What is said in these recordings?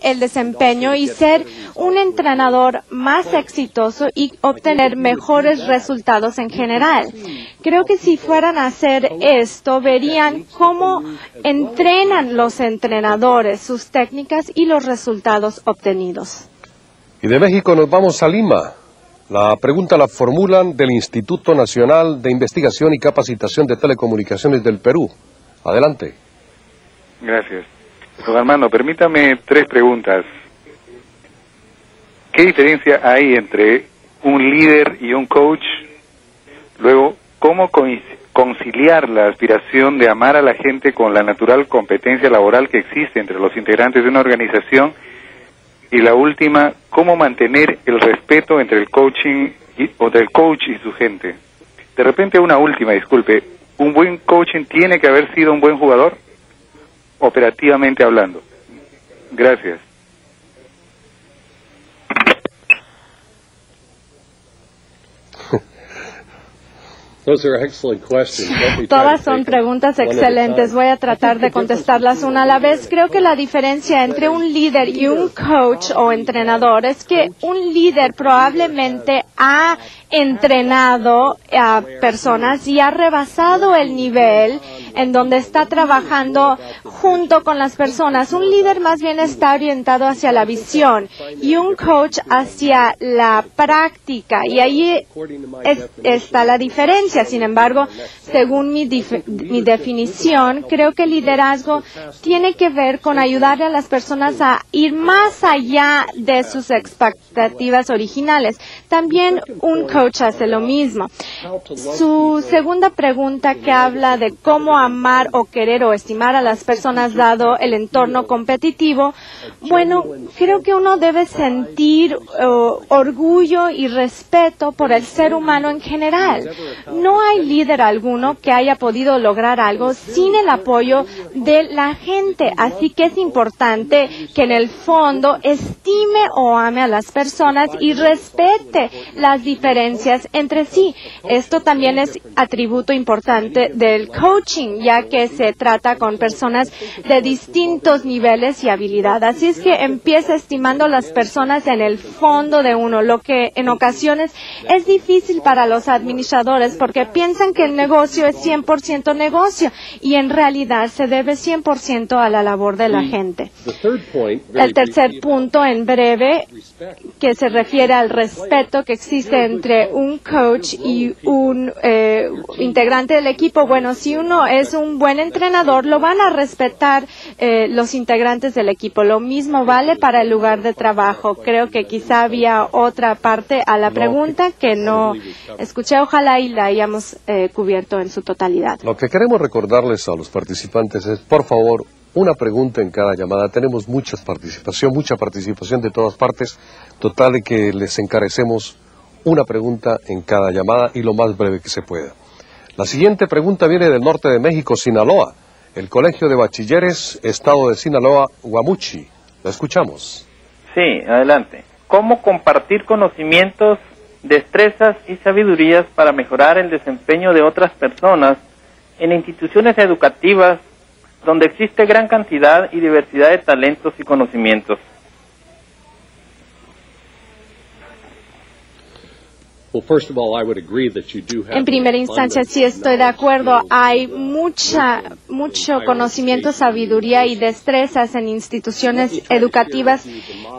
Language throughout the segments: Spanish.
el desempeño y ser un entrenador más exitoso y obtener mejores resultados en general. Creo que si fueran a hacer esto, verían cómo entrenan los entrenadores, sus técnicas y los resultados obtenidos. Y de México nos vamos a Lima. La pregunta la formulan del Instituto Nacional de Investigación y Capacitación de Telecomunicaciones del Perú. Adelante. Gracias. Don Armando, permítame 3 preguntas. ¿Qué diferencia hay entre un líder y un coach? Luego, ¿cómo conciliar la aspiración de amar a la gente con la natural competencia laboral que existe entre los integrantes de una organización? Y la última, ¿cómo mantener el respeto entre el coach y su gente? De repente una última, disculpe, ¿un buen coaching tiene que haber sido un buen jugador? Operativamente hablando. Gracias. Todas son preguntas excelentes. Voy a tratar de contestarlas una a la vez. Creo que la diferencia entre un líder y un coach o entrenador es que un líder probablemente ha entrenado a personas y ha rebasado el nivel en donde está trabajando junto con las personas. Un líder más bien está orientado hacia la visión y un coach hacia la práctica, y ahí está la diferencia. Sin embargo, según mi definición, creo que el liderazgo tiene que ver con ayudarle a las personas a ir más allá de sus expectativas originales. También un coach hace lo mismo. Su segunda pregunta, que habla de cómo amar o querer o estimar a las personas dado el entorno competitivo, bueno, creo que uno debe sentir orgullo y respeto por el ser humano en general. No hay líder alguno que haya podido lograr algo sin el apoyo de la gente, así que es importante que en el fondo estime o ame a las personas y respete las diferencias entre sí. Esto también es atributo importante del coaching, ya que se trata con personas de distintos niveles y habilidad. Así es que empieza estimando a las personas en el fondo de uno, lo que en ocasiones es difícil para los administradores porque piensan que el negocio es 100% negocio y en realidad se debe 100% a la labor de la gente. El tercer punto, en breve, que se refiere al respeto que existe entre un coach y un integrante del equipo. Bueno, si uno es un buen entrenador, lo van a respetar los integrantes del equipo. Lo mismo vale para el lugar de trabajo. Creo que quizá había otra parte a la pregunta que no escuché. Ojalá y la hayamos cubierto en su totalidad. Lo que queremos recordarles a los participantes es, por favor, una pregunta en cada llamada. Tenemos mucha participación de todas partes. Total de que les encarecemos una pregunta en cada llamada y lo más breve que se pueda. La siguiente pregunta viene del norte de México, Sinaloa. El Colegio de Bachilleres, Estado de Sinaloa, Guamuchi. Lo escuchamos. Sí, adelante. ¿Cómo compartir conocimientos, destrezas y sabidurías para mejorar el desempeño de otras personas en instituciones educativas donde existe gran cantidad y diversidad de talentos y conocimientos? En primera instancia, sí estoy de acuerdo. Hay mucho conocimiento, sabiduría y destrezas en instituciones educativas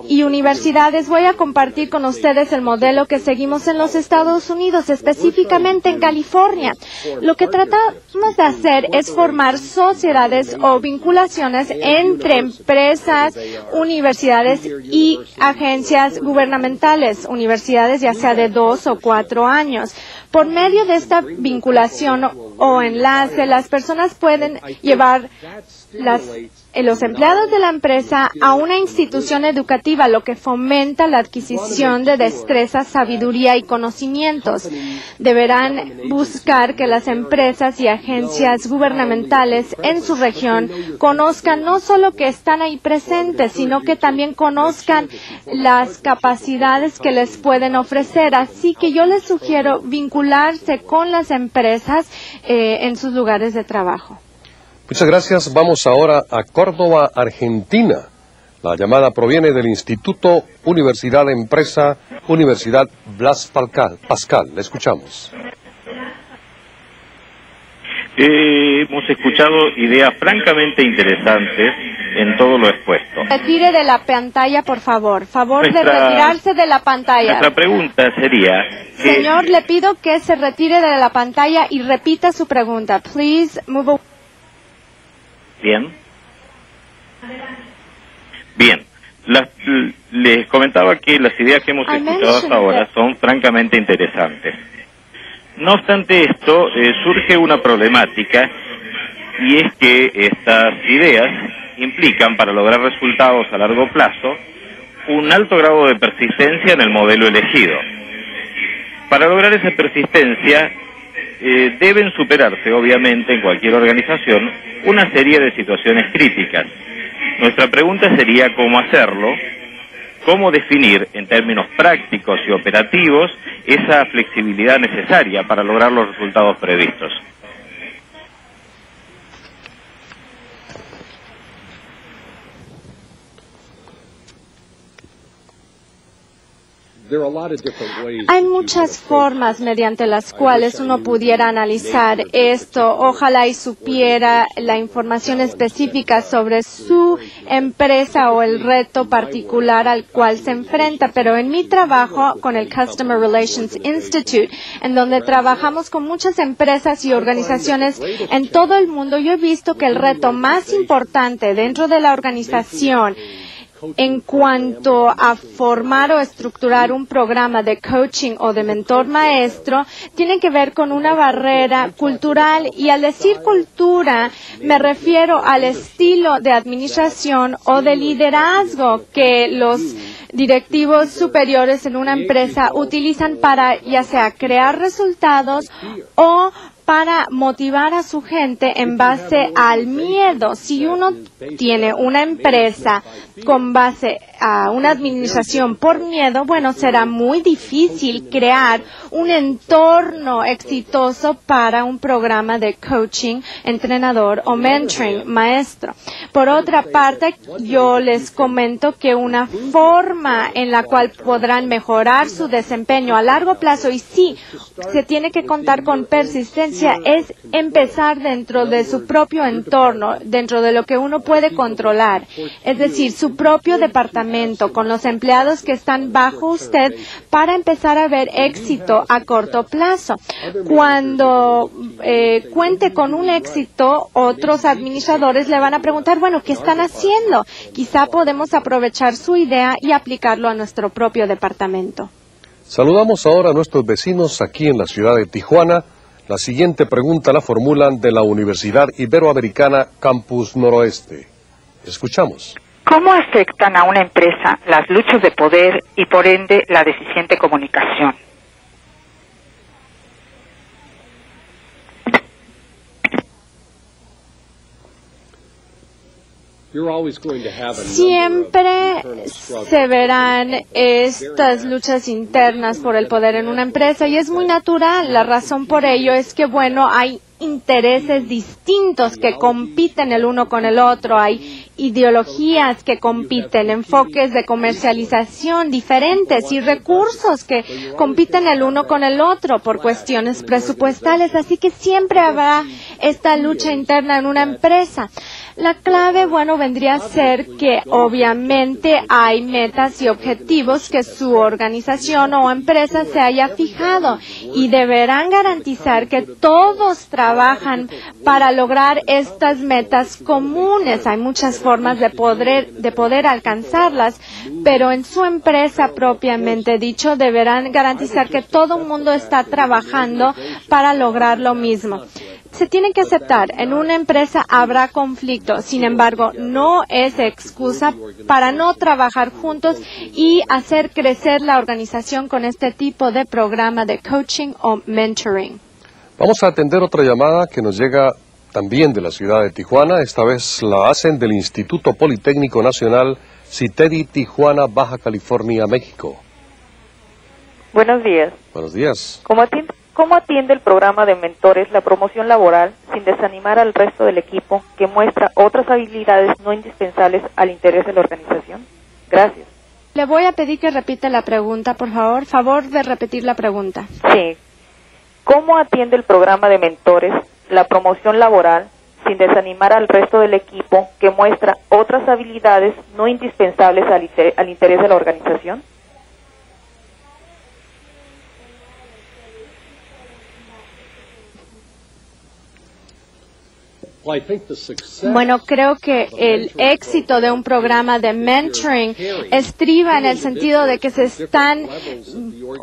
y universidades. Voy a compartir con ustedes el modelo que seguimos en los Estados Unidos, específicamente en California. Lo que tratamos de hacer es formar sociedades o vinculaciones entre empresas, universidades y agencias gubernamentales, universidades ya sea de 2 o 4 años. Por medio de esta vinculación o enlace, las personas pueden llevar los empleados de la empresa a una institución educativa, lo que fomenta la adquisición de destrezas, sabiduría y conocimientos. Deberán buscar que las empresas y agencias gubernamentales en su región conozcan no solo que están ahí presentes, sino que también conozcan las capacidades que les pueden ofrecer. Así que yo les sugiero vincularse con las empresas en sus lugares de trabajo. Muchas gracias. Vamos ahora a Córdoba, Argentina. La llamada proviene del Instituto Universidad Empresa, Universidad Blas Pascal. Le escuchamos. Hemos escuchado ideas francamente interesantes en todo lo expuesto. Retire de la pantalla, por favor. Favor de retirarse de la pantalla. Nuestra pregunta sería... Señor, le pido que se retire de la pantalla y repita su pregunta. Please move. Bien. Bien. Les comentaba que las ideas que hemos escuchado hasta ahora son francamente interesantes. No obstante esto, surge una problemática, y es que estas ideas implican, para lograr resultados a largo plazo, un alto grado de persistencia en el modelo elegido. Para lograr esa persistencia, deben superarse, obviamente, en cualquier organización, una serie de situaciones críticas. Nuestra pregunta sería cómo hacerlo, cómo definir en términos prácticos y operativos esa flexibilidad necesaria para lograr los resultados previstos. Hay muchas formas mediante las cuales uno pudiera analizar esto. Ojalá y supiera la información específica sobre su empresa o el reto particular al cual se enfrenta. Pero en mi trabajo con el Customer Relations Institute, en donde trabajamos con muchas empresas y organizaciones en todo el mundo, yo he visto que el reto más importante dentro de la organización en cuanto a formar o estructurar un programa de coaching o de mentor maestro, tiene que ver con una barrera cultural, y al decir cultura me refiero al estilo de administración o de liderazgo que los directivos superiores en una empresa utilizan para ya sea crear resultados o para motivar a su gente en base al miedo. Si uno tiene una empresa con base a una administración por miedo, bueno, será muy difícil crear un entorno exitoso para un programa de coaching, entrenador o mentoring maestro. Por otra parte, yo les comento que una forma en la cual podrán mejorar su desempeño a largo plazo, y sí, se tiene que contar con persistencia, es empezar dentro de su propio entorno, dentro de lo que uno puede controlar, es decir, su propio departamento, con los empleados que están bajo usted, para empezar a ver éxito a corto plazo. Cuando cuente con un éxito, otros administradores le van a preguntar, bueno, ¿qué están haciendo? Quizá podemos aprovechar su idea y aplicarlo a nuestro propio departamento. Saludamos ahora a nuestros vecinos aquí en la ciudad de Tijuana. La siguiente pregunta la formulan de la Universidad Iberoamericana Campus Noroeste. Escuchamos. ¿Cómo afectan a una empresa las luchas de poder y, por ende, la deficiente comunicación? Siempre se verán estas luchas internas por el poder en una empresa, y es muy natural. La razón por ello es que, bueno, hay intereses distintos que compiten el uno con el otro, hay ideologías que compiten, enfoques de comercialización diferentes y recursos que compiten el uno con el otro por cuestiones presupuestales, así que siempre habrá esta lucha interna en una empresa. La clave, bueno, vendría a ser que obviamente hay metas y objetivos que su organización o empresa se haya fijado, y deberán garantizar que todos trabajan para lograr estas metas comunes. Hay muchas formas de poder alcanzarlas, pero en su empresa propiamente dicho deberán garantizar que todo el mundo está trabajando para lograr lo mismo. Se tiene que aceptar, en una empresa habrá conflicto, sin embargo, no es excusa para no trabajar juntos y hacer crecer la organización con este tipo de programa de coaching o mentoring. Vamos a atender otra llamada que nos llega también de la ciudad de Tijuana. Esta vez la hacen del Instituto Politécnico Nacional CITEDI Tijuana, Baja California, México. Buenos días. Buenos días. Como tiempo ¿Cómo atiende el programa de mentores la promoción laboral sin desanimar al resto del equipo que muestra otras habilidades no indispensables al interés de la organización? Gracias. Le voy a pedir que repita la pregunta, por favor. Favor de repetir la pregunta. Sí. ¿Cómo atiende el programa de mentores la promoción laboral sin desanimar al resto del equipo que muestra otras habilidades no indispensables al interés de la organización? Bueno, creo que el éxito de un programa de mentoring estriba en el sentido de que se están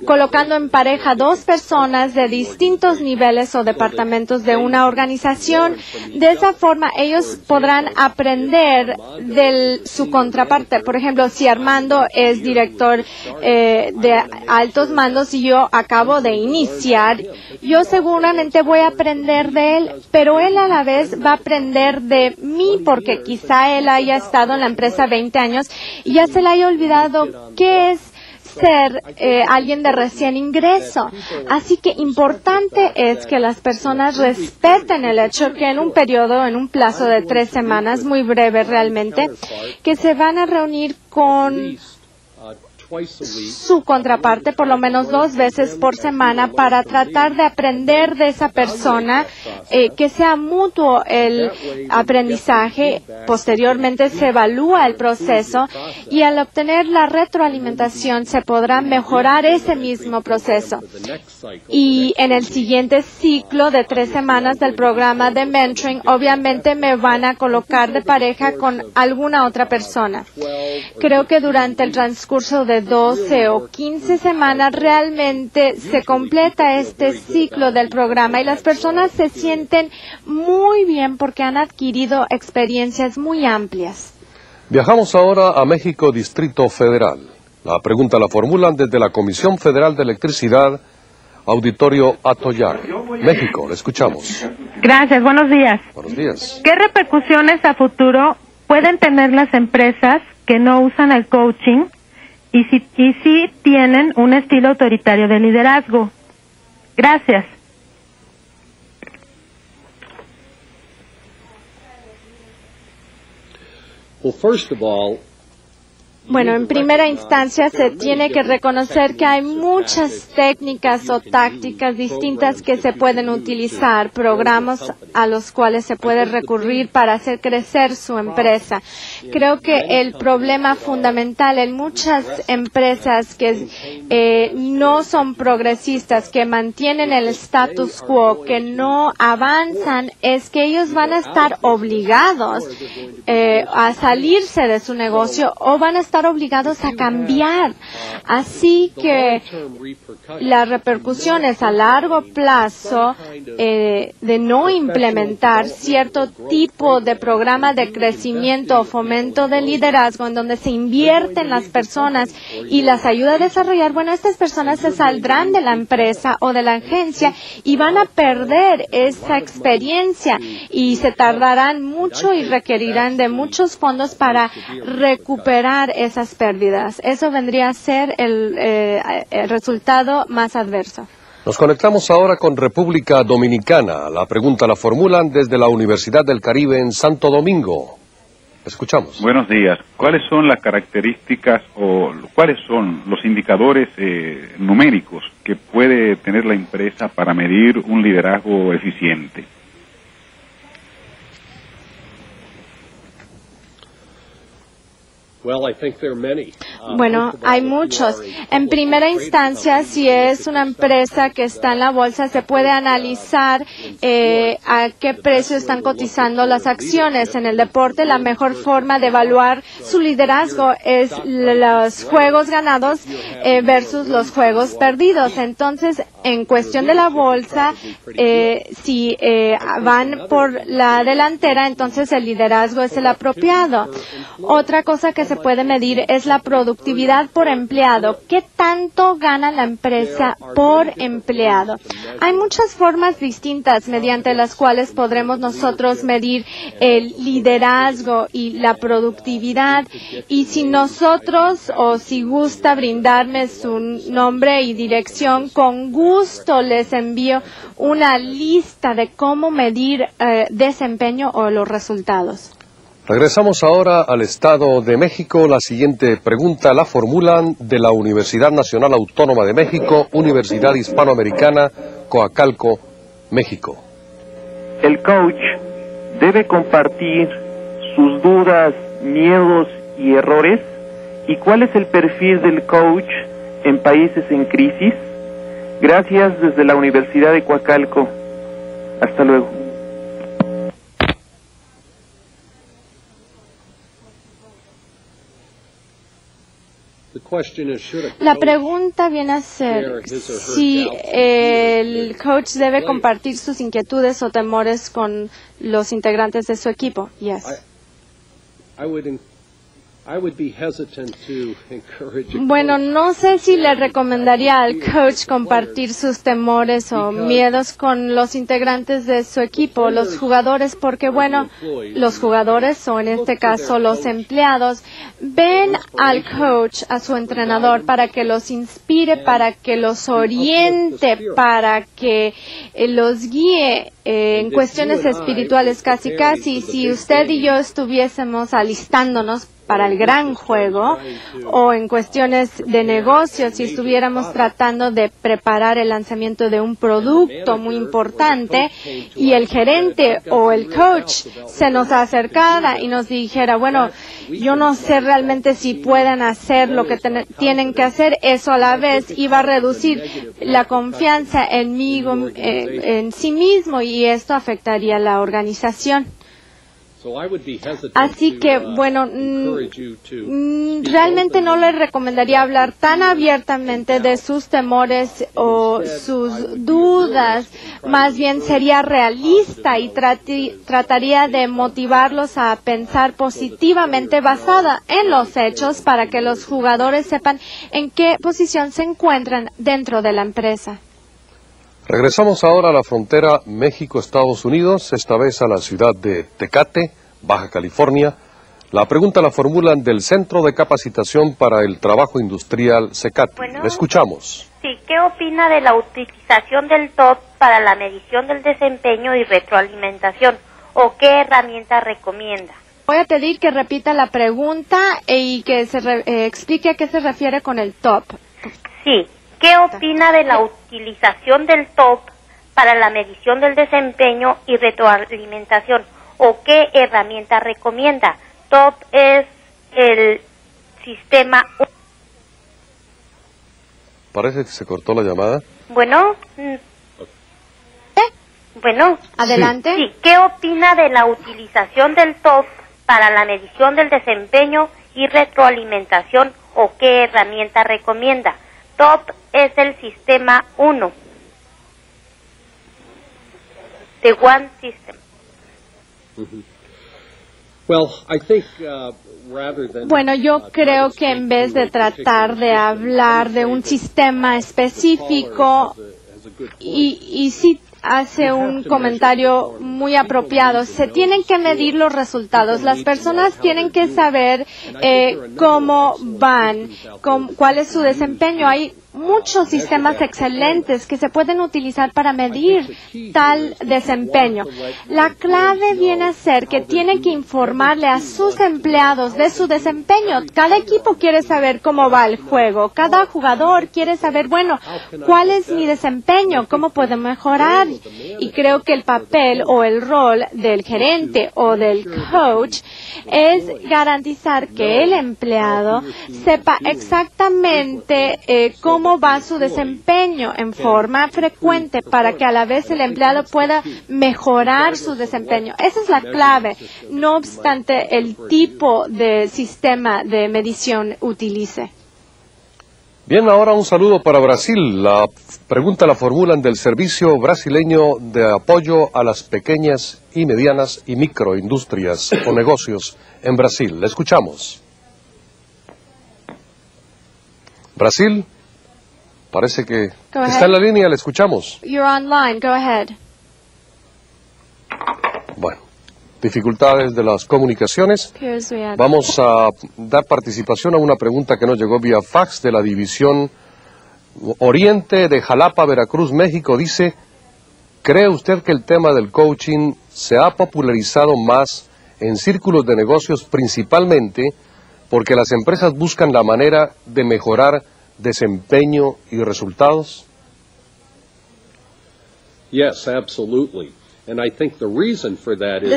colocando en pareja dos personas de distintos niveles o departamentos de una organización. De esa forma, ellos podrán aprender de su contraparte. Por ejemplo, si Armando es director de altos mandos y yo acabo de iniciar, yo seguramente voy a aprender de él, pero él a la vez va a aprender de mí porque quizá él haya estado en la empresa 20 años y ya se le haya olvidado qué es ser alguien de recién ingreso. Así que importante es que las personas respeten el hecho que en un periodo, en un plazo de 3 semanas, muy breve realmente, que se van a reunir con su contraparte por lo menos 2 veces por semana para tratar de aprender de esa persona, que sea mutuo el aprendizaje. Posteriormente se evalúa el proceso y al obtener la retroalimentación se podrá mejorar ese mismo proceso. Y en el siguiente ciclo de 3 semanas del programa de mentoring, obviamente me van a colocar de pareja con alguna otra persona. Creo que durante el transcurso de 12 o 15 semanas realmente se completa este ciclo del programa y las personas se sienten muy bien porque han adquirido experiencias muy amplias. Viajamos ahora a México, Distrito Federal. La pregunta la formulan desde la Comisión Federal de Electricidad, Auditorio Atoyac. México, le escuchamos. Gracias, buenos días. Buenos días. ¿Qué repercusiones a futuro pueden tener las empresas que no usan el coaching y si tienen un estilo autoritario de liderazgo? Gracias. Bueno, en primera instancia se tiene que reconocer que hay muchas técnicas o tácticas distintas que se pueden utilizar, programas a los cuales se puede recurrir para hacer crecer su empresa. Creo que el problema fundamental en muchas empresas que no son progresistas, que mantienen el status quo, que no avanzan, es que ellos van a estar obligados a salirse de su negocio o van a estar obligados a cambiar. Así que las repercusiones a largo plazo de no implementar cierto tipo de programa de crecimiento o fomento de liderazgo en donde se invierte en las personas y las ayuda a desarrollar, bueno, estas personas se saldrán de la empresa o de la agencia y van a perder esa experiencia y se tardarán mucho y requerirán de muchos fondos para recuperar esas pérdidas. Eso vendría a ser el resultado más adverso. Nos conectamos ahora con República Dominicana. La pregunta la formulan desde la Universidad del Caribe en Santo Domingo. Escuchamos. Buenos días. ¿Cuáles son las características o cuáles son los indicadores numéricos que puede tener la empresa para medir un liderazgo eficiente? Bueno, hay muchos. En primera instancia, si es una empresa que está en la bolsa, se puede analizar a qué precio están cotizando las acciones. En el deporte, la mejor forma de evaluar su liderazgo es los juegos ganados versus los juegos perdidos. Entonces, en cuestión de la bolsa, si van por la delantera, entonces el liderazgo es el apropiado. Otra cosa que se puede medir es la productividad productividad por empleado, ¿qué tanto gana la empresa por empleado? Hay muchas formas distintas mediante las cuales podremos nosotros medir el liderazgo y la productividad, y si nosotros, o si gusta brindarme su nombre y dirección, con gusto les envío una lista de cómo medir desempeño o los resultados. Regresamos ahora al Estado de México. La siguiente pregunta la formulan de la Universidad Nacional Autónoma de México, Universidad Hispanoamericana, Coacalco, México. El coach debe compartir sus dudas, miedos y errores. ¿Y cuál es el perfil del coach en países en crisis? Gracias desde la Universidad de Coacalco. Hasta luego. La pregunta viene a ser si el coach debe compartir sus inquietudes o temores con los integrantes de su equipo. Yes. Bueno, no sé si le recomendaría al coach compartir sus temores o miedos con los integrantes de su equipo, los jugadores, porque bueno, los jugadores, o en este caso los empleados, ven al coach, a su entrenador, para que los inspire, para que los oriente, para que los guíe en cuestiones espirituales casi. Si usted y yo estuviésemos alistándonos para el gran juego, o en cuestiones de negocios, si estuviéramos tratando de preparar el lanzamiento de un producto muy importante, y el gerente o el coach se nos acercara y nos dijera, bueno, yo no sé realmente si pueden hacer lo que tienen que hacer, eso a la vez iba a reducir la confianza en sí mismo, y esto afectaría a la organización. Así que, bueno, realmente no les recomendaría hablar tan abiertamente de sus temores o sus dudas. Más bien sería realista y trataría de motivarlos a pensar positivamente basada en los hechos, para que los jugadores sepan en qué posición se encuentran dentro de la empresa. Regresamos ahora a la frontera México-Estados Unidos, esta vez a la ciudad de Tecate, Baja California. La pregunta la formulan del Centro de Capacitación para el Trabajo Industrial CECATI. Bueno, escuchamos. Sí, ¿qué opina de la utilización del TOP para la medición del desempeño y retroalimentación? ¿O qué herramienta recomienda? Voy a pedir que repita la pregunta y que se explique a qué se refiere con el TOP. Sí. ¿Qué opina de la utilización del TOP para la medición del desempeño y retroalimentación? ¿O qué herramienta recomienda? TOP es el sistema... Parece que se cortó la llamada. Bueno. Bueno. Adelante. Sí. ¿Qué opina de la utilización del TOP para la medición del desempeño y retroalimentación? ¿O qué herramienta recomienda? TOP es el sistema 1. The One System. Bueno, yo creo que en vez de tratar de hablar de un sistema específico, y sí hace un comentario muy apropiado, se tienen que medir los resultados. Las personas tienen que saber cómo van, cuál es su desempeño. Hay muchos sistemas excelentes que se pueden utilizar para medir tal desempeño. La clave viene a ser que tienen que informarle a sus empleados de su desempeño. Cada equipo quiere saber cómo va el juego. Cada jugador quiere saber, bueno, ¿cuál es mi desempeño? ¿Cómo puedo mejorar? Y creo que el papel o el rol del gerente o del coach es garantizar que el empleado sepa exactamente cómo va su desempeño en forma frecuente, para que a la vez el empleado pueda mejorar su desempeño. Esa es la clave, no obstante el tipo de sistema de medición utilice. Bien, ahora un saludo para Brasil. La pregunta la formulan del Servicio Brasileño de Apoyo a las Pequeñas y Medianas y Microindustrias o Negocios en Brasil. La escuchamos. Brasil, parece que está en la línea, le escuchamos. You're online, go ahead. Bueno, dificultades de las comunicaciones. Vamos a dar participación a una pregunta que nos llegó vía fax de la División Oriente de Jalapa, Veracruz, México. Dice, ¿cree usted que el tema del coaching se ha popularizado más en círculos de negocios principalmente porque las empresas buscan la manera de mejorar desempeño y resultados? Yes, absolutely.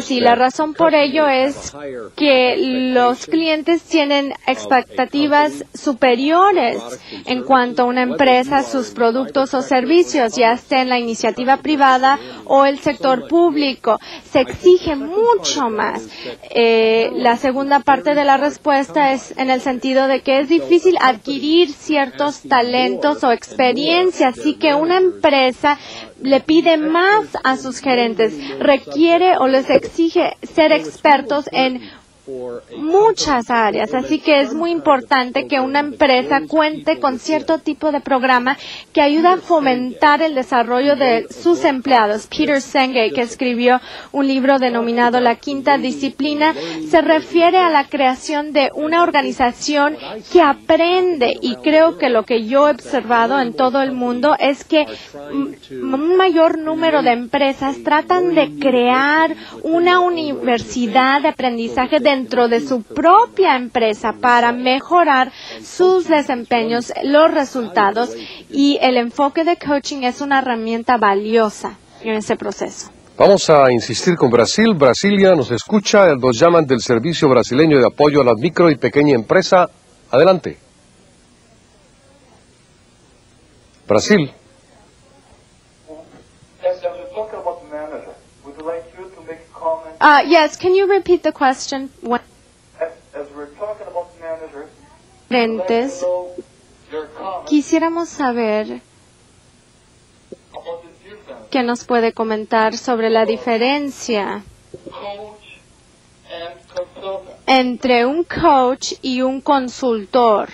Sí, la razón por ello es que los clientes tienen expectativas superiores en cuanto a una empresa, sus productos o servicios, ya esté en la iniciativa privada o el sector público. Se exige mucho más. La segunda parte de la respuesta es en el sentido de que es difícil adquirir ciertos talentos o experiencias, así que una empresa le pide más a sus gerentes, requiere o les exige ser expertos en muchas áreas, así que es muy importante que una empresa cuente con cierto tipo de programa que ayuda a fomentar el desarrollo de sus empleados. Peter Senge, que escribió un libro denominado La Quinta Disciplina, se refiere a la creación de una organización que aprende, y creo que lo que yo he observado en todo el mundo es que un mayor número de empresas tratan de crear una universidad de aprendizaje dentro de su propia empresa para mejorar sus desempeños, los resultados, y el enfoque de coaching es una herramienta valiosa en ese proceso. Vamos a insistir con Brasil. Brasilia nos escucha, nos llaman del Servicio Brasileño de Apoyo a la Micro y Pequeña Empresa. Adelante. Brasil. Yes, can you repeat the question? Quisiéramos saber qué nos puede comentar sobre la diferencia entre un coach y un consultor.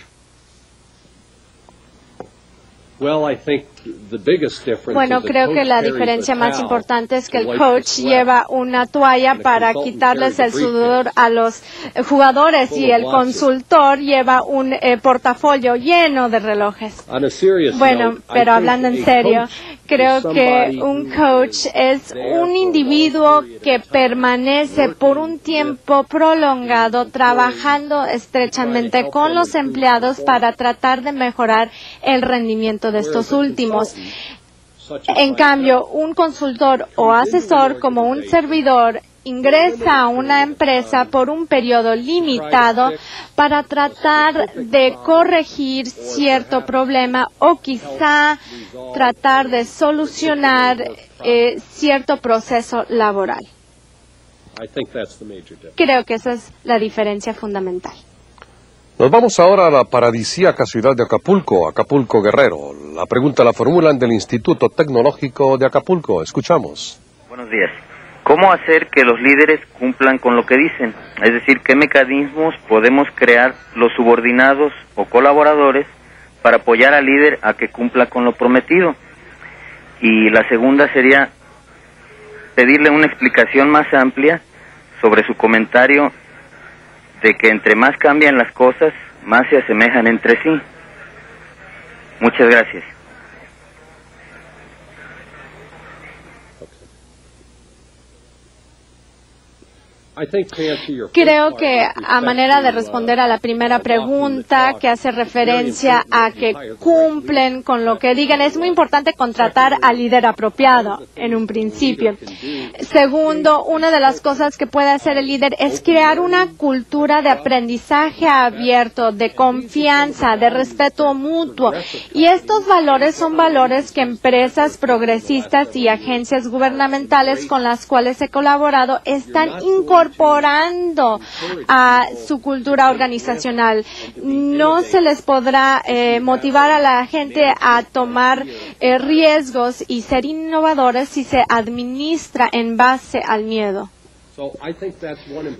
Bueno, creo que la diferencia más importante es que el coach lleva una toalla para quitarles el sudor a los jugadores y el consultor lleva un portafolio lleno de relojes. Bueno, pero hablando en serio, creo que un coach es un individuo que permanece por un tiempo prolongado trabajando estrechamente con los empleados para tratar de mejorar el rendimiento de estos últimos. En cambio, un consultor o asesor como un servidor ingresa a una empresa por un periodo limitado para tratar de corregir cierto problema o quizá tratar de solucionar cierto proceso laboral. Creo que esa es la diferencia fundamental. Nos vamos ahora a la paradisíaca ciudad de Acapulco, Acapulco Guerrero. La pregunta la formulan del Instituto Tecnológico de Acapulco. Escuchamos. Buenos días. ¿Cómo hacer que los líderes cumplan con lo que dicen? Es decir, ¿qué mecanismos podemos crear los subordinados o colaboradores para apoyar al líder a que cumpla con lo prometido? Y la segunda sería pedirle una explicación más amplia sobre su comentario de que entre más cambian las cosas, más se asemejan entre sí. Muchas gracias. Creo que a manera de responder a la primera pregunta, que hace referencia a que cumplen con lo que digan, es muy importante contratar al líder apropiado en un principio. Segundo, una de las cosas que puede hacer el líder es crear una cultura de aprendizaje abierto, de confianza, de respeto mutuo. Y estos valores son valores que empresas progresistas y agencias gubernamentales con las cuales he colaborado están incorporando a su cultura organizacional. No se les podrá motivar a la gente a tomar riesgos y ser innovadores si se administra en base al miedo.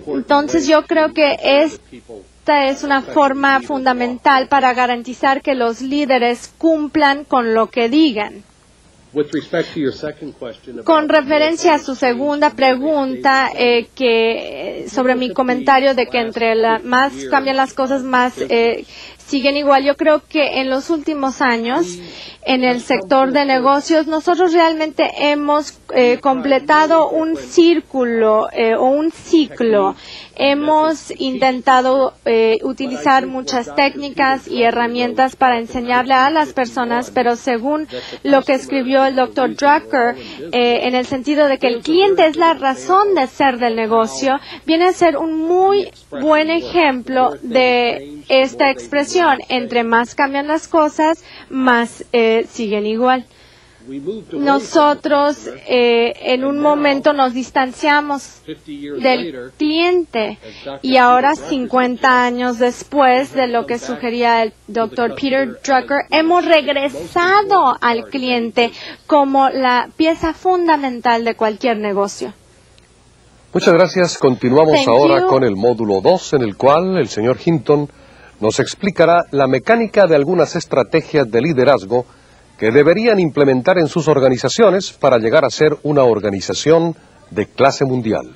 Entonces yo creo que es esta es una forma fundamental para garantizar que los líderes cumplan con lo que digan. Con referencia a su segunda pregunta, sobre mi comentario de que entre más cambian las cosas, más siguen igual. Yo creo que en los últimos años, en el sector de negocios, nosotros realmente hemos completado un círculo o un ciclo. Hemos intentado utilizar muchas técnicas y herramientas para enseñarle a las personas, pero según lo que escribió el Dr. Drucker, en el sentido de que el cliente es la razón de ser del negocio, viene a ser un muy buen ejemplo de esta expresión. Entre más cambian las cosas, más siguen igual. Nosotros en un momento nos distanciamos del cliente y ahora 50 años después de lo que sugería el Dr. Peter Drucker, hemos regresado al cliente como la pieza fundamental de cualquier negocio. Muchas gracias. Continuamos ahora con el módulo 2, en el cual el señor Hinton nos explicará la mecánica de algunas estrategias de liderazgo que deberían implementar en sus organizaciones para llegar a ser una organización de clase mundial.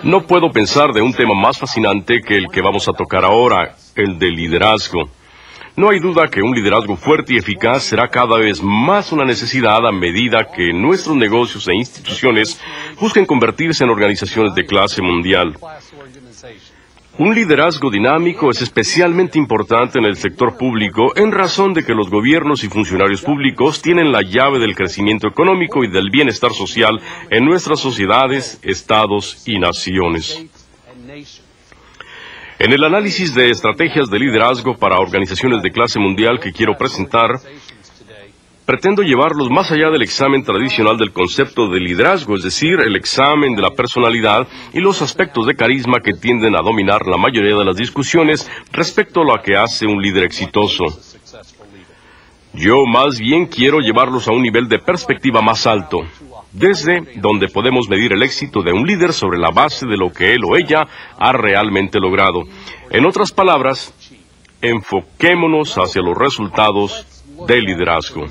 No puedo pensar de un tema más fascinante que el que vamos a tocar ahora, el de liderazgo. No hay duda que un liderazgo fuerte y eficaz será cada vez más una necesidad a medida que nuestros negocios e instituciones busquen convertirse en organizaciones de clase mundial. Un liderazgo dinámico es especialmente importante en el sector público en razón de que los gobiernos y funcionarios públicos tienen la llave del crecimiento económico y del bienestar social en nuestras sociedades, estados y naciones. En el análisis de estrategias de liderazgo para organizaciones de clase mundial que quiero presentar, pretendo llevarlos más allá del examen tradicional del concepto de liderazgo, es decir, el examen de la personalidad y los aspectos de carisma que tienden a dominar la mayoría de las discusiones respecto a lo que hace un líder exitoso. Yo más bien quiero llevarlos a un nivel de perspectiva más alto, desde donde podemos medir el éxito de un líder sobre la base de lo que él o ella ha realmente logrado. En otras palabras, enfoquémonos hacia los resultados del liderazgo.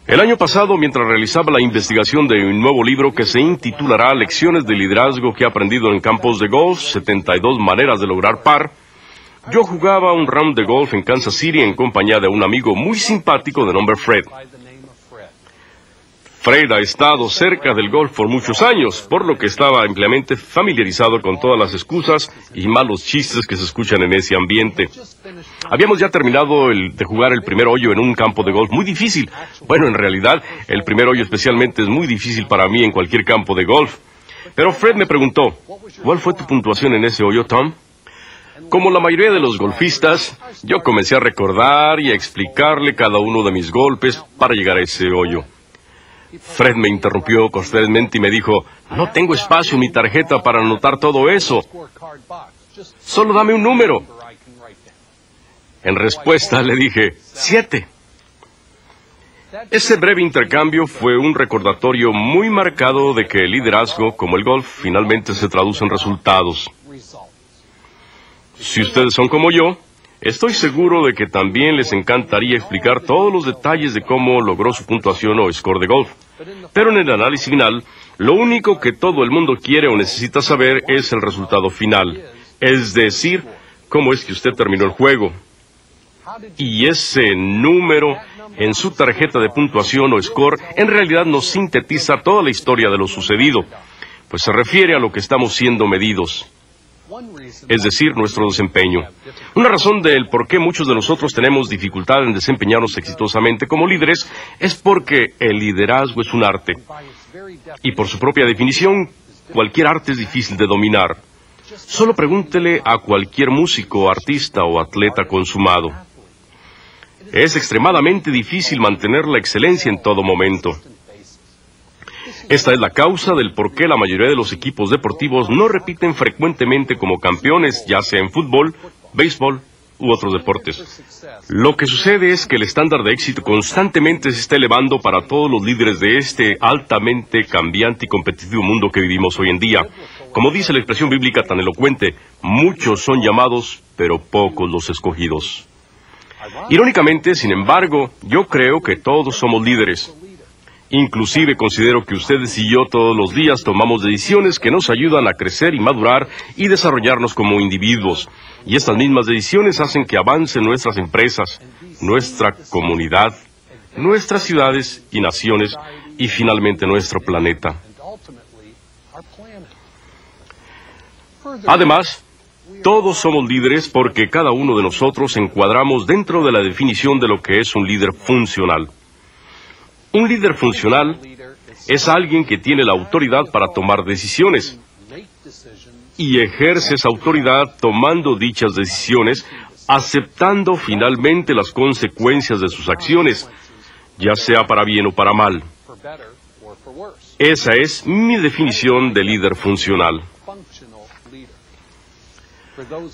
El año pasado, mientras realizaba la investigación de un nuevo libro que se intitulará Lecciones de liderazgo que he aprendido en campos de golf, 72 maneras de lograr par, yo jugaba un round de golf en Kansas City en compañía de un amigo muy simpático de nombre Fred. Fred ha estado cerca del golf por muchos años, por lo que estaba ampliamente familiarizado con todas las excusas y malos chistes que se escuchan en ese ambiente. Habíamos ya terminado de jugar el primer hoyo en un campo de golf muy difícil. Bueno, en realidad, el primer hoyo especialmente es muy difícil para mí en cualquier campo de golf. Pero Fred me preguntó, ¿cuál fue tu puntuación en ese hoyo, Tom? Como la mayoría de los golfistas, yo comencé a recordar y a explicarle cada uno de mis golpes para llegar a ese hoyo. Fred me interrumpió cortésmente y me dijo, no tengo espacio en mi tarjeta para anotar todo eso. Solo dame un número. En respuesta le dije, 7. Ese breve intercambio fue un recordatorio muy marcado de que el liderazgo, como el golf, finalmente se traduce en resultados. Si ustedes son como yo, estoy seguro de que también les encantaría explicar todos los detalles de cómo logró su puntuación o score de golf. Pero en el análisis final, lo único que todo el mundo quiere o necesita saber es el resultado final. Es decir, cómo es que usted terminó el juego. Y ese número en su tarjeta de puntuación o score en realidad nos sintetiza toda la historia de lo sucedido, pues se refiere a lo que estamos siendo medidos. Es decir, nuestro desempeño. Una razón del por qué muchos de nosotros tenemos dificultad en desempeñarnos exitosamente como líderes es porque el liderazgo es un arte. Y por su propia definición, cualquier arte es difícil de dominar. Solo pregúntele a cualquier músico, artista o atleta consumado. Es extremadamente difícil mantener la excelencia en todo momento. Esta es la causa del por qué la mayoría de los equipos deportivos no repiten frecuentemente como campeones, ya sea en fútbol, béisbol u otros deportes. Lo que sucede es que el estándar de éxito constantemente se está elevando para todos los líderes de este altamente cambiante y competitivo mundo que vivimos hoy en día. Como dice la expresión bíblica tan elocuente, muchos son llamados, pero pocos los escogidos. Irónicamente, sin embargo, yo creo que todos somos líderes. Inclusive considero que ustedes y yo todos los días tomamos decisiones que nos ayudan a crecer y madurar y desarrollarnos como individuos. Y estas mismas decisiones hacen que avancen nuestras empresas, nuestra comunidad, nuestras ciudades y naciones y finalmente nuestro planeta. Además, todos somos líderes porque cada uno de nosotros encuadramos dentro de la definición de lo que es un líder funcional. Un líder funcional es alguien que tiene la autoridad para tomar decisiones y ejerce esa autoridad tomando dichas decisiones, aceptando finalmente las consecuencias de sus acciones, ya sea para bien o para mal. Esa es mi definición de líder funcional.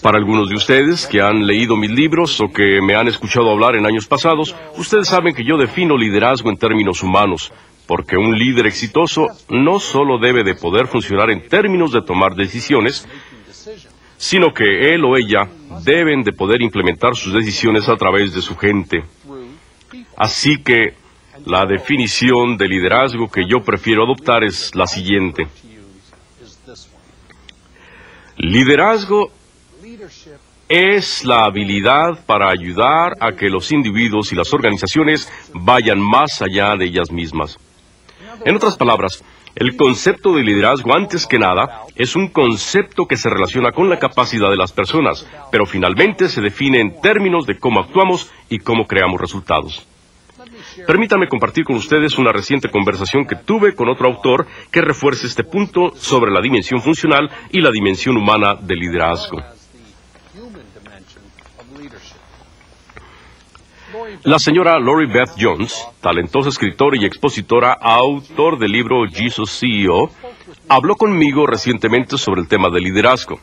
Para algunos de ustedes que han leído mis libros o que me han escuchado hablar en años pasados, ustedes saben que yo defino liderazgo en términos humanos, porque un líder exitoso no solo debe de poder funcionar en términos de tomar decisiones, sino que él o ella deben de poder implementar sus decisiones a través de su gente. Así que la definición de liderazgo que yo prefiero adoptar es la siguiente. Liderazgo es la habilidad para ayudar a que los individuos y las organizaciones vayan más allá de ellas mismas. En otras palabras, el concepto de liderazgo, antes que nada, es un concepto que se relaciona con la capacidad de las personas, pero finalmente se define en términos de cómo actuamos y cómo creamos resultados. Permítanme compartir con ustedes una reciente conversación que tuve con otro autor que refuerce este punto sobre la dimensión funcional y la dimensión humana del liderazgo. La señora Lori Beth Jones, talentosa escritora y expositora, autor del libro Jesus CEO, habló conmigo recientemente sobre el tema del liderazgo.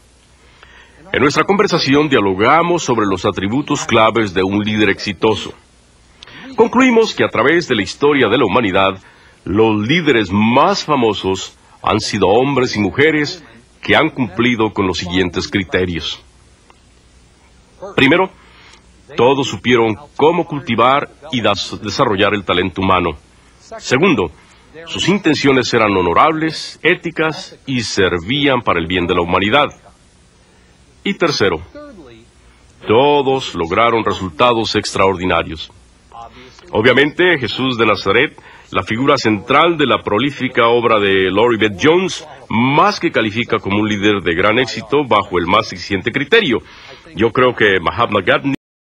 En nuestra conversación dialogamos sobre los atributos claves de un líder exitoso. Concluimos que a través de la historia de la humanidad, los líderes más famosos han sido hombres y mujeres que han cumplido con los siguientes criterios. Primero, todos supieron cómo cultivar y desarrollar el talento humano. Segundo, sus intenciones eran honorables, éticas y servían para el bien de la humanidad. Y tercero, todos lograron resultados extraordinarios. Obviamente, Jesús de Nazaret, la figura central de la prolífica obra de Lori Beth Jones, más que califica como un líder de gran éxito bajo el más exigente criterio. Yo creo que Mahatma Gandhi